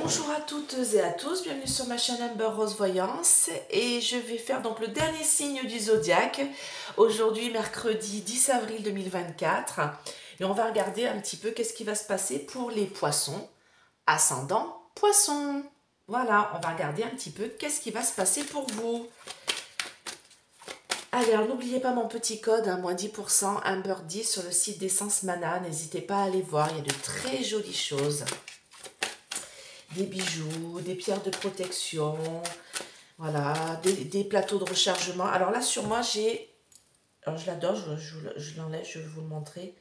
Bonjour à toutes et à tous, bienvenue sur ma chaîne Amber Rose Voyance et je vais faire donc le dernier signe du zodiaque aujourd'hui mercredi 10 avril 2024 et on va regarder un petit peu qu'est-ce qui va se passer pour les poissons, ascendant poisson. Voilà, on va regarder un petit peu qu'est-ce qui va se passer pour vous. Allez, alors n'oubliez pas mon petit code, moins 10%, Amber 10 sur le site d'Essence Mana, n'hésitez pas à aller voir, il y a de très jolies choses. Des bijoux, des pierres de protection, voilà, des plateaux de rechargement. Alors là, sur moi, j'ai... Alors je l'adore, je l'enlève, je vais vous le montrer.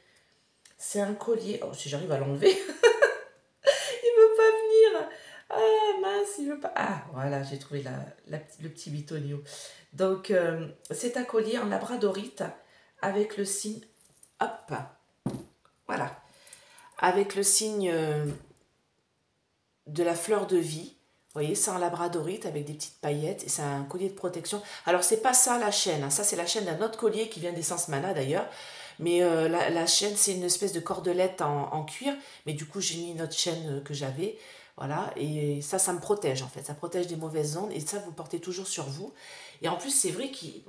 C'est un collier. Oh, si j'arrive à l'enlever. Il veut pas venir. Ah, mince, il veut pas... Ah, voilà, j'ai trouvé le petit bitonio. Donc, c'est un collier en labradorite avec le signe... Hop, voilà. Avec le signe... de la fleur de vie. Vous voyez, c'est en labradorite avec des petites paillettes et c'est un collier de protection. Alors, c'est pas ça la chaîne, hein. Ça, c'est la chaîne d'un autre collier qui vient d'Essence Mana d'ailleurs. Mais la chaîne, c'est une espèce de cordelette en cuir. Mais du coup, j'ai mis une autre chaîne que j'avais. Voilà, et ça me protège en fait. Ça protège des mauvaises ondes et ça, vous portez toujours sur vous. Et en plus, c'est vrai qu'il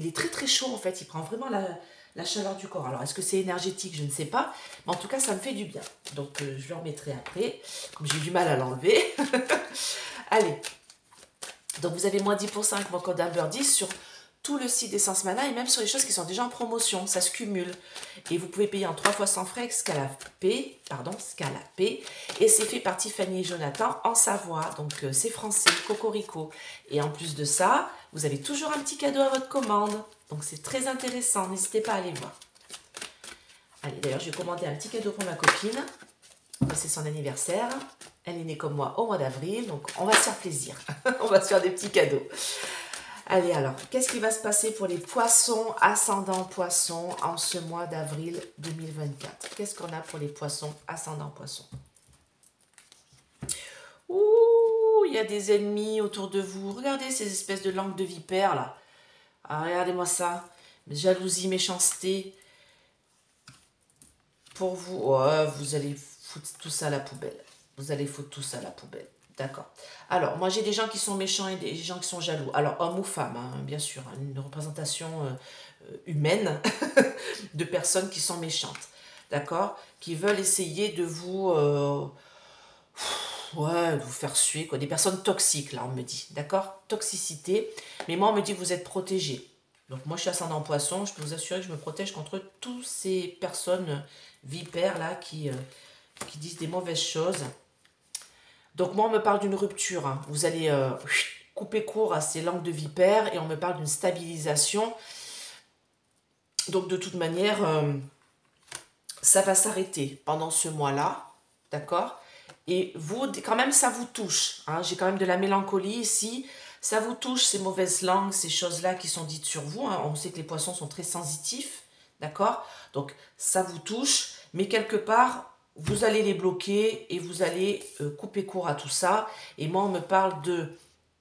est très très chaud en fait. Il prend vraiment la chaleur du corps. Alors, est-ce que c'est énergétique? Je ne sais pas. Mais en tout cas, ça me fait du bien. Donc, je le remettrai après. Comme j'ai du mal à l'enlever. Allez. Donc, vous avez moins 10% avec mon code Amber 10 sur tout le site d'Essence Mana et même sur les choses qui sont déjà en promotion. Ça se cumule. Et vous pouvez payer en 3 fois sans frais avec Scalapay. Et c'est fait par Tiffany et Jonathan en Savoie. Donc, c'est français, cocorico. Et en plus de ça, vous avez toujours un petit cadeau à votre commande. Donc, c'est très intéressant. N'hésitez pas à aller voir. Allez, d'ailleurs, je vais commander un petit cadeau pour ma copine. C'est son anniversaire. Elle est née comme moi au mois d'avril. Donc, on va se faire plaisir. On va se faire des petits cadeaux. Allez, alors, qu'est-ce qui va se passer pour les poissons, ascendant poissons, en ce mois d'avril 2024? Qu'est-ce qu'on a pour les poissons, ascendant poissons? Ouh, il y a des ennemis autour de vous. Regardez ces espèces de langues de vipère, là. Ah, regardez-moi ça. Jalousie, méchanceté. Pour vous, ouais, vous allez foutre tout ça à la poubelle. Vous allez foutre tout ça à la poubelle. D'accord. Alors, moi, j'ai des gens qui sont méchants et des gens qui sont jaloux. Alors, homme ou femme, hein, bien sûr. Hein, une représentation humaine de personnes qui sont méchantes. D'accord? Qui veulent essayer de vous... ouais, de vous faire suer, quoi. Des personnes toxiques, là, on me dit. D'accord? Toxicité. Mais moi, on me dit que vous êtes protégés. Donc, moi, je suis ascendant poisson. Je peux vous assurer que je me protège contre toutes ces personnes vipères, là, qui disent des mauvaises choses. Donc, moi, on me parle d'une rupture. Hein. Vous allez couper court à ces langues de vipère et on me parle d'une stabilisation. Donc, de toute manière, ça va s'arrêter pendant ce mois-là. D'accord? Et vous, quand même, ça vous touche. Hein. J'ai quand même de la mélancolie ici. Ça vous touche, ces mauvaises langues, ces choses-là qui sont dites sur vous. Hein. On sait que les poissons sont très sensitifs. D'accord? Donc, ça vous touche. Mais quelque part... vous allez les bloquer et vous allez couper court à tout ça. Et moi, on me parle de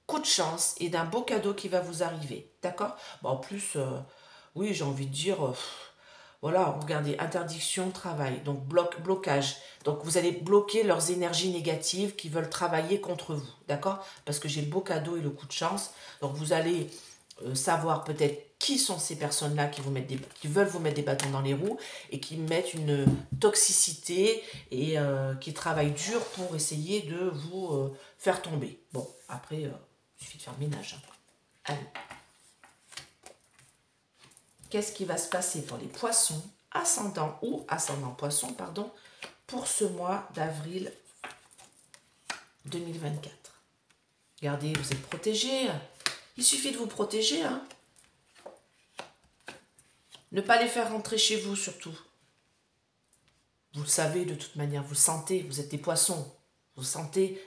coup de chance et d'un beau cadeau qui va vous arriver. D'accord? Bon, en plus, oui, j'ai envie de dire, voilà, regardez, interdiction, travail, donc blocage. Donc, vous allez bloquer leurs énergies négatives qui veulent travailler contre vous. D'accord? Parce que j'ai le beau cadeau et le coup de chance. Donc, vous allez... savoir peut-être qui sont ces personnes-là qui veulent vous mettre des bâtons dans les roues et qui mettent une toxicité et qui travaillent dur pour essayer de vous faire tomber. Bon, après, il suffit de faire le ménage. Hein. Allez. Qu'est-ce qui va se passer pour les poissons, ascendant poisson, pardon, pour ce mois d'avril 2024? Regardez, vous êtes protégés. Il suffit de vous protéger, hein. Ne pas les faire rentrer chez vous, surtout. Vous le savez de toute manière, vous le sentez, vous êtes des poissons. Vous sentez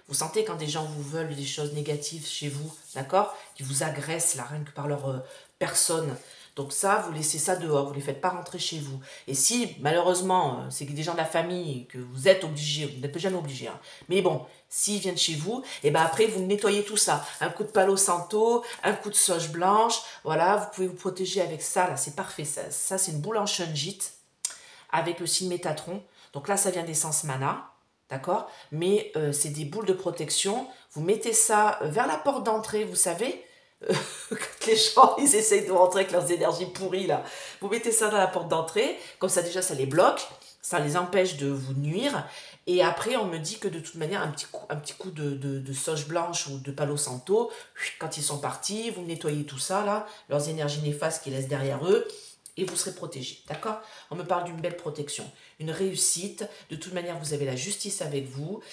quand des gens vous veulent des choses négatives chez vous, d'accord? Qui vous agressent, là, rien que par leur personne. Donc ça, vous laissez ça dehors, vous ne les faites pas rentrer chez vous. Et si, malheureusement, c'est des gens de la famille, que vous êtes obligés, vous n'êtes jamais obligés, hein, mais bon, s'ils viennent chez vous, et ben après, vous nettoyez tout ça. Un coup de Palo Santo, un coup de sauge blanche, voilà, vous pouvez vous protéger avec ça, là, c'est parfait. Ça c'est une boule en shungite, avec le signe Métatron. Donc là, ça vient d'Essence Mana, d'accord? Mais c'est des boules de protection. Vous mettez ça vers la porte d'entrée, vous savez, quand les gens, ils essayent de rentrer avec leurs énergies pourries, là. Vous mettez ça dans la porte d'entrée, comme ça déjà, ça les bloque, ça les empêche de vous nuire. Et après, on me dit que de toute manière, un petit coup de sauge blanche ou de palo santo, quand ils sont partis, vous nettoyez tout ça, là, leurs énergies néfastes qu'ils laissent derrière eux, et vous serez protégé, d'accord? On me parle d'une belle protection, une réussite. De toute manière, vous avez la justice avec vous.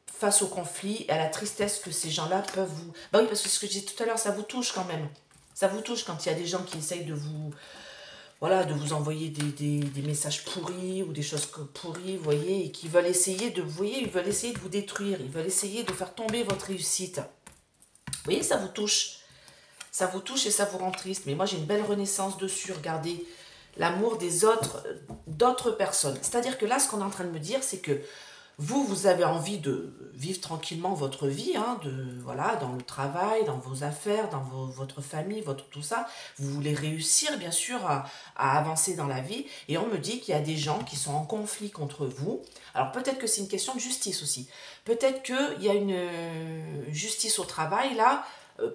Face au conflit et à la tristesse que ces gens-là peuvent vous... Bah oui, parce que ce que je disais tout à l'heure, ça vous touche quand même. Ça vous touche quand il y a des gens qui essayent de vous... Voilà, de vous envoyer des messages pourris ou des choses pourries, vous voyez, et qui veulent essayer de... Vous voyez, ils veulent essayer de vous détruire. Ils veulent essayer de faire tomber votre réussite. Vous voyez, ça vous touche. Ça vous touche et ça vous rend triste. Mais moi, j'ai une belle renaissance dessus. Regardez, l'amour des autres, d'autres personnes. C'est-à-dire que là, ce qu'on est en train de me dire, c'est que vous avez envie de vivre tranquillement votre vie, hein, voilà, dans le travail, dans vos affaires, dans votre famille, tout ça. Vous voulez réussir, bien sûr, à avancer dans la vie. Et on me dit qu'il y a des gens qui sont en conflit contre vous. Alors peut-être que c'est une question de justice aussi. Peut-être qu'il y a une justice au travail, là,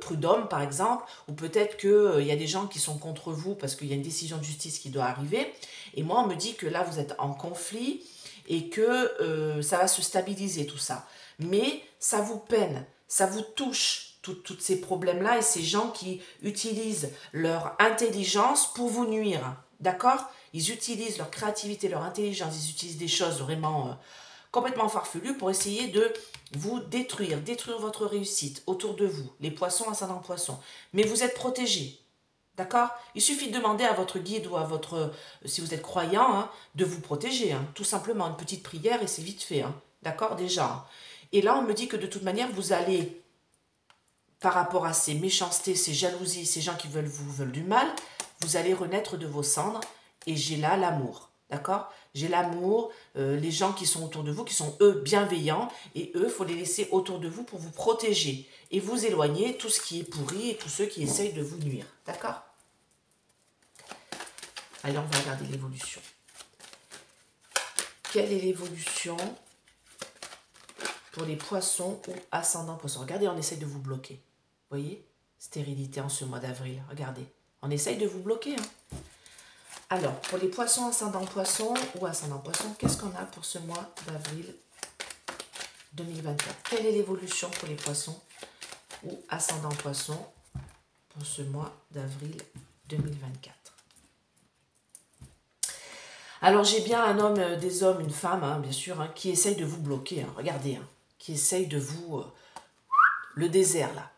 prud'homme par exemple, ou peut-être qu'il y a des gens qui sont contre vous parce qu'il y a une décision de justice qui doit arriver. Et moi, on me dit que là, vous êtes en conflit et que ça va se stabiliser tout ça. Mais ça vous peine, ça vous touche, tous ces problèmes-là et ces gens qui utilisent leur intelligence pour vous nuire. D'accord? Ils utilisent leur créativité, leur intelligence, ils utilisent des choses vraiment complètement farfelues pour essayer de vous détruire votre réussite autour de vous, les poissons ascendant poissons. Mais vous êtes protégés. D'accord? Il suffit de demander à votre guide ou à votre, si vous êtes croyant, hein, de vous protéger. Hein. Tout simplement, une petite prière et c'est vite fait. Hein. D'accord? Déjà. Et là, on me dit que de toute manière, vous allez, par rapport à ces méchancetés, ces jalousies, ces gens qui veulent du mal, vous allez renaître de vos cendres. Et j'ai là l'amour. D'accord? J'ai l'amour, les gens qui sont autour de vous, qui sont eux bienveillants. Et eux, il faut les laisser autour de vous pour vous protéger. Et vous éloigner tout ce qui est pourri et tous ceux qui essayent de vous nuire. D'accord? Allez, on va regarder l'évolution. Quelle est l'évolution pour les poissons ou ascendants poissons? Regardez, on essaye de vous bloquer. Vous voyez? Stérilité en ce mois d'avril. Regardez. On essaye de vous bloquer. Hein. Alors, pour les poissons, ascendants poissons ou ascendants poissons, qu'est-ce qu'on a pour ce mois d'avril 2024? Quelle est l'évolution pour les poissons ou ascendants poissons pour ce mois d'avril 2024? Alors j'ai bien un homme, des hommes, une femme, hein, bien sûr, hein, qui essaye de vous bloquer. Hein, regardez, hein, qui essaye de vous... le désert, là.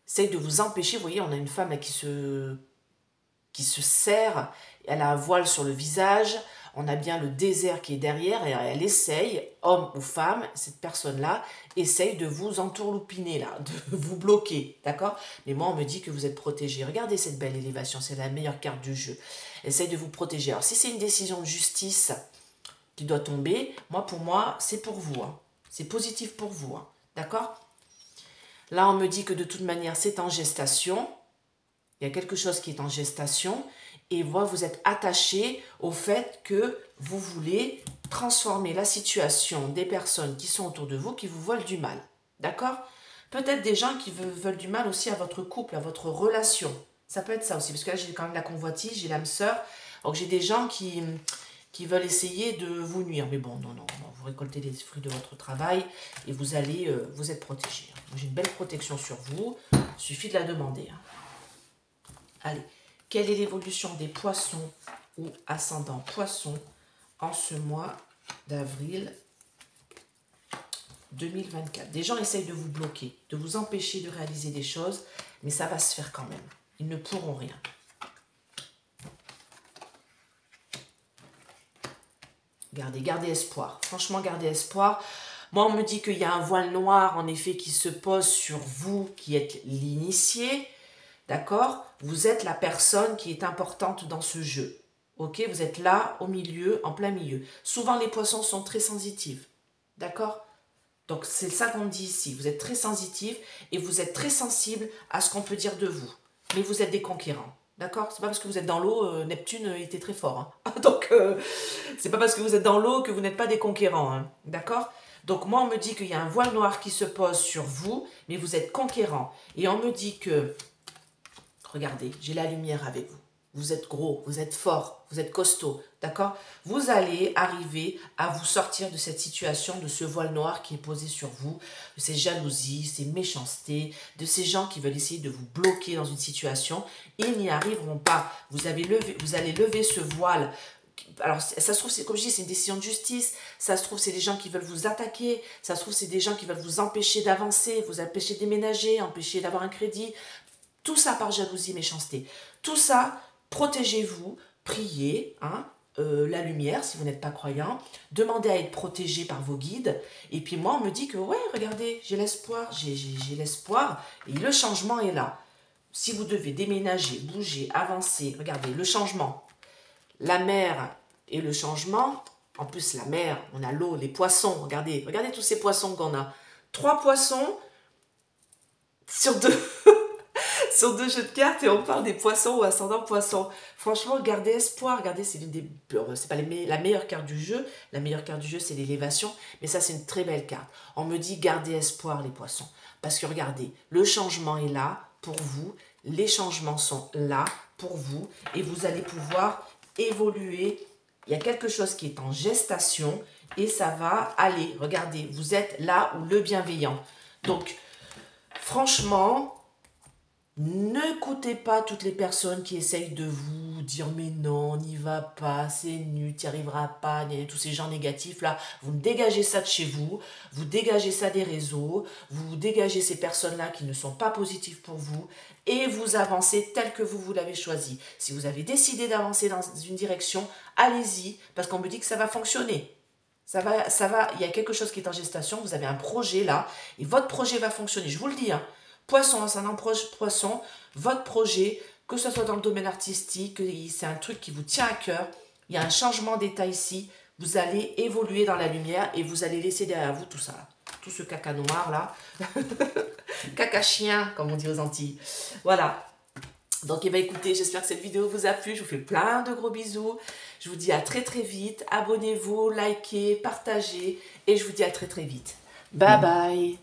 Essaye de vous empêcher. Vous voyez, on a une femme là, qui se serre. Elle a un voile sur le visage. On a bien le désert qui est derrière. Et elle essaye, homme ou femme, cette personne-là, essaye de vous entourloupiner, là, de vous bloquer. D'accord? Mais moi, on me dit que vous êtes protégé. Regardez cette belle élévation. C'est la meilleure carte du jeu. Essaye de vous protéger. Alors, si c'est une décision de justice qui doit tomber, pour moi, c'est pour vous. Hein. C'est positif pour vous. Hein. D'accord? Là, on me dit que de toute manière, c'est en gestation. Il y a quelque chose qui est en gestation. Et vous êtes attaché au fait que vous voulez transformer la situation des personnes qui sont autour de vous, qui vous veulent du mal. D'accord? Peut-être des gens qui veulent du mal aussi à votre couple, à votre relation. Ça peut être ça aussi, parce que là, j'ai quand même la convoitise, j'ai l'âme sœur. Donc, j'ai des gens qui veulent essayer de vous nuire. Mais bon, non, vous récoltez les fruits de votre travail et vous allez, vous êtes protégé. J'ai une belle protection sur vous, il suffit de la demander. Hein. Allez, quelle est l'évolution des poissons ou ascendants poissons en ce mois d'avril 2024? Des gens essayent de vous bloquer, de vous empêcher de réaliser des choses, mais ça va se faire quand même. Ils ne pourront rien. Gardez espoir. Franchement, gardez espoir. Moi, on me dit qu'il y a un voile noir, en effet, qui se pose sur vous, qui êtes l'initié. D'accord? Vous êtes la personne qui est importante dans ce jeu. Ok? Vous êtes là, au milieu, en plein milieu. Souvent, les poissons sont très sensitifs. D'accord? Donc, c'est ça qu'on dit ici. Vous êtes très sensitif et vous êtes très sensible à ce qu'on peut dire de vous. Mais vous êtes des conquérants. D'accord? C'est pas parce que vous êtes dans l'eau, Neptune était très fort. Hein. Donc, c'est pas parce que vous êtes dans l'eau que vous n'êtes pas des conquérants. Hein. D'accord? Donc, moi, on me dit qu'il y a un voile noir qui se pose sur vous, mais vous êtes conquérant. Et on me dit que, regardez, j'ai la lumière avec vous. Vous êtes gros, vous êtes fort, vous êtes costaud, d'accord? Vous allez arriver à vous sortir de cette situation, de ce voile noir qui est posé sur vous, de ces jalousies, ces méchancetés, de ces gens qui veulent essayer de vous bloquer dans une situation. Ils n'y arriveront pas. Vous allez lever ce voile. Alors, ça se trouve, comme je dis, c'est une décision de justice. Ça se trouve, c'est des gens qui veulent vous attaquer. Ça se trouve, c'est des gens qui veulent vous empêcher d'avancer, vous empêcher de déménager, empêcher d'avoir un crédit. Tout ça par jalousie, méchanceté. Tout ça, protégez-vous, priez, hein, la lumière si vous n'êtes pas croyant, demandez à être protégé par vos guides. Et puis moi, on me dit que, ouais, regardez, j'ai l'espoir, j'ai l'espoir, et le changement est là. Si vous devez déménager, bouger, avancer, regardez, le changement, la mer et le changement, en plus la mer, on a l'eau, les poissons, regardez tous ces poissons qu'on a. 3 poissons sur 2. Sur 2 jeux de cartes et on parle des poissons ou ascendant poisson. Franchement, gardez espoir. Regardez, c'est l'une des... C'est pas la meilleure carte du jeu. La meilleure carte du jeu, c'est l'élévation. Mais ça, c'est une très belle carte. On me dit, gardez espoir, les poissons. Parce que regardez, le changement est là pour vous. Les changements sont là pour vous. Et vous allez pouvoir évoluer. Il y a quelque chose qui est en gestation. Et ça va aller. Regardez, vous êtes là où le bienveillant. Donc, franchement... N'écoutez pas toutes les personnes qui essayent de vous dire mais non, n'y va pas, c'est nul, tu n'y arriveras pas, il y a tous ces gens négatifs là, vous dégagez ça de chez vous, vous dégagez ça des réseaux, vous dégagez ces personnes-là qui ne sont pas positives pour vous et vous avancez tel que vous l'avez choisi. Si vous avez décidé d'avancer dans une direction, allez-y parce qu'on me dit que ça va fonctionner. Ça va, il y a quelque chose qui est en gestation, vous avez un projet là et votre projet va fonctionner, je vous le dis, hein. Poisson, ascendant poisson, votre projet, que ce soit dans le domaine artistique, c'est un truc qui vous tient à cœur, il y a un changement d'état ici, vous allez évoluer dans la lumière et vous allez laisser derrière vous tout ça, là. Tout ce caca noir là, caca chien comme on dit aux Antilles. Voilà. Donc eh bien, écoutez, j'espère que cette vidéo vous a plu, je vous fais plein de gros bisous, je vous dis à très très vite, abonnez-vous, likez, partagez et je vous dis à très très vite. Bye bye.